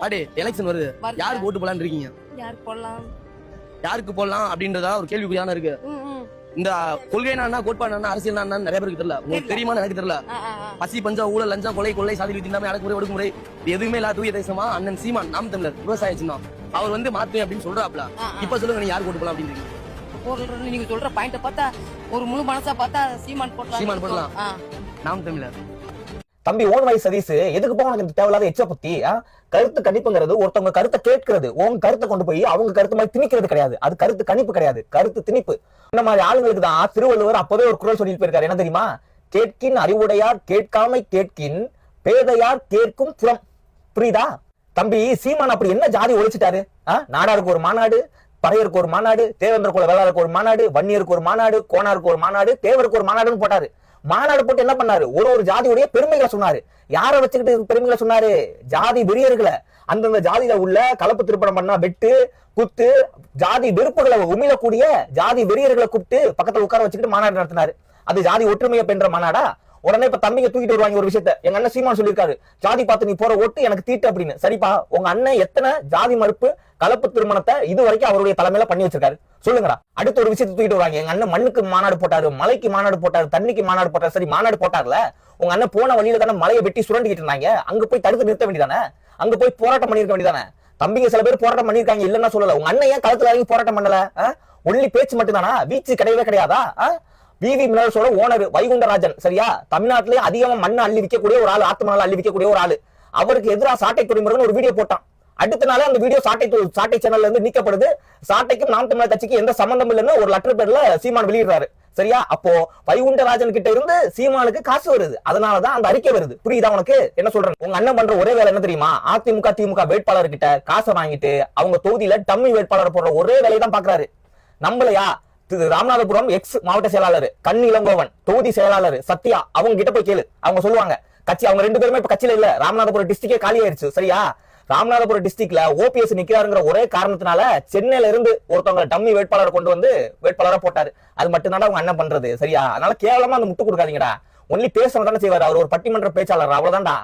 Body election வருது, யாருக்கு ஓட்டு போடலான்னு இருக்கீங்க? யாருக்கு போடலாம் அப்படின்றதா ஒரு கேள்விக்குறியான இருக்கு. இந்த கொள்கை என்ன, கோட்பாடு என்ன, அரசியல் என்ன நிறைய பேருக்கு தெரியல. உங்களுக்கு தெரியுமா? எனக்கு தெரியல. பசி பஞ்சம் ஊழல் லஞ்சம் கொலை கொள்ளை சாதி வித்தியாம அடக்குமுறை ஒடுக்குமுறை எதுவுமே இல்ல தூய தேசமா அண்ணன் சீமான் நாம் தமிழர் விவசாய சின்னம் அவர் வந்து மாத்து அப்படின்னு சொல்றாப்ல. இப்ப சொல்லுங்க, நீங்க யாருக்கு ஓட்டு போடலாம் அப்படின்னு நீங்க சொல்ற பாயிண்ட பார்த்தா ஒரு முழு மனசா பார்த்தா சீமான் போடலாம். நாம் தமிழர் தம்பி ஓன் வயசு சதீஸ் எதுக்கு போக உனக்கு தேவையில்லாத எச்ச புத்தி? கருத்து கணிப்புங்கிறது ஒருத்தவங்க கருத்தை கேட்கிறது, உங்க கருத்தை கொண்டு போய் அவங்க கருத்து மாதிரி திணிக்கிறது கிடையாது. அது கருத்து கணிப்பு கிடையாது, கருத்து திணிப்பு. இந்த மாதிரி ஆளுங்களுக்கு தான் திருவள்ளுவர் அப்பவே ஒரு குறள் சொல்லிட்டு போயிருக்காரு. என்ன தெரியுமா? கேட்கின் அறிவுடையார் கேட்காமை கேட்கின் பேதையார் கேட்கும் புறம். புரியுதா தம்பி? சீமான் அப்படி என்ன ஜாதி ஒழிச்சிட்டாரு? நாடாருக்கு ஒரு மாநாடு, பறையருக்கு ஒரு மாநாடு, தேவேந்திர குல வேளாருக்கு ஒரு மாநாடு, வன்னியருக்கு ஒரு மாநாடு, கோனாருக்கு ஒரு மாநாடு, தேவருக்கு ஒரு மாநாடுன்னு போட்டாரு. மாநாடு போட்டு என்ன பண்ணாரு? ஒரு ஜாதியுடைய பெருமைகளை சொன்னாரு. யாரை வச்சுக்கிட்டு பெருமைகளை சொன்னாரு? ஜாதி வெறியர்களை, அந்தந்த ஜாதியில உள்ள கலப்பு திருப்பணம் பண்ணா வெட்டு குத்து ஜாதி வெறுப்புகளை உமிழக்கூடிய ஜாதி வெறியர்களை கூப்பிட்டு பக்கத்துல உட்கார வச்சுக்கிட்டு மாநாடு நடத்தினாரு. அது ஜாதி ஒற்றுமையை பென்ற மாநாடா? உடனே இப்ப தம்பிங்க தூக்கிட்டு வருவாங்க ஒரு விஷயத்த. எங்க அண்ணன் சீமான் சொல்லியிருக்காரு, ஜாதி பார்த்து நீ போற ஓட்டு எனக்கு தீட்டு அப்படின்னு. சரிப்பா, உங்க அண்ணன் எத்தனை ஜாதி மறுப்பு கலப்பு திருமணத்தை இது வரைக்கும் அவருடைய தலைமையில பண்ணி வச்சிருக்காரு சொல்லுங்கடா. அடுத்த ஒரு விஷயத்தை தூக்கிட்டு வருவாங்க. எங்க அண்ணன் மண்ணுக்கு மாநாடு போட்டாரு, மலைக்கு மாநாடு போட்டாரு, தண்ணிக்கு மாநாடு போட்டாரு. சரி, மாநாடு போட்டார்ல, உங்க அண்ணன் போன வழியில தானே மலையை வெட்டி சுரண்டிக்கிட்டு இருந்தாங்க. அங்க போய் தடுத்து நிறுத்த வேண்டியதானே? அங்க போய் போராட்டம் பண்ணிருக்க வேண்டியதானே? தம்பிங்க சில பேர் போராட்டம் பண்ணிருக்காங்க, இல்லன்னா சொல்லல. உங்க அண்ணன் ஏன் களத்துல இறங்கி போராட்டம் பண்ணல? ஒன்லி பேச்சு மட்டும் தானா? வீச்சு கிடையவே கிடையாதா? விவி மினரல்ஸோட ஓனர் வைகுண்டராஜன், சரியா, தமிழ்நாட்டிலேயே அதிகமா மண்ணை அள்ளி விற்கக்கூடிய ஒரு ஆளு, ஆத்மநாள் அள்ளி விற்கக்கூடிய ஒரு ஆளு. அவருக்கு எதிராக சாட்டை துறைமுருகன் ஒரு வீடியோ போட்டான். அடுத்த நாளே அந்த வீடியோ சாட்டை சேனல்ல இருந்து நீக்கப்படுது. சாட்டைக்கும் நாம் தமிழர் கட்சிக்கு எந்த சம்பந்தம் இல்லைன்னு ஒரு லெட்டர் பேர்ல சீமான் வெளியிடுறாரு. சரியா? அப்போ வைகுண்டராஜன் கிட்ட இருந்து சீமானுக்கு காசு வருது, அதனாலதான் அந்த அறிக்கை வருது. புரியுதா உனக்கு என்ன சொல்றேன்? உங்க அண்ணன் பண்ற ஒரே வேலை என்ன தெரியுமா? அதிமுக திமுக வேட்பாளர் கிட்ட காசை வாங்கிட்டு அவங்க தொகுதியில டம்மி வேட்பாளர் போடுற ஒரே வேலையை தான் பாக்குறாரு. நம்மளையா ராமநாதபுரம் எக்ஸ் மாவட்ட செயலாளர் கண்ணி இளங்கோவன், தொகுதி செயலாளர் சத்யா, அவங்க கிட்ட போய் கேளு, அவங்க சொல்லுவாங்க. கட்சி அவங்க ரெண்டு பேருமே இப்ப கட்சியில இல்ல, ராமநாதபுரம் டிஸ்ட்ரிக்டே காலி ஆயிருச்சு. சரியா? ராமநாதபுரம் டிஸ்ட்ரிக்ட்ல ஓபிஎஸ் நிக்கிறாருங்கிற ஒரே காரணத்தினால சென்னையில இருந்து ஒருத்தவங்க டம்மி வேட்பாளரை கொண்டு வந்து வேட்பாளரா போட்டாரு. அது மட்டும் தான் அவங்க அண்ணன் பண்றது. சரியா? அதனால கேவலமா அந்த முட்டு கொடுக்காதீங்கடா. ஒன்லி பேசணும் தானே செய்வாரு. அவர் ஒரு பட்டிமன்ற பேச்சாளர், அவ்வளவுதான்டா.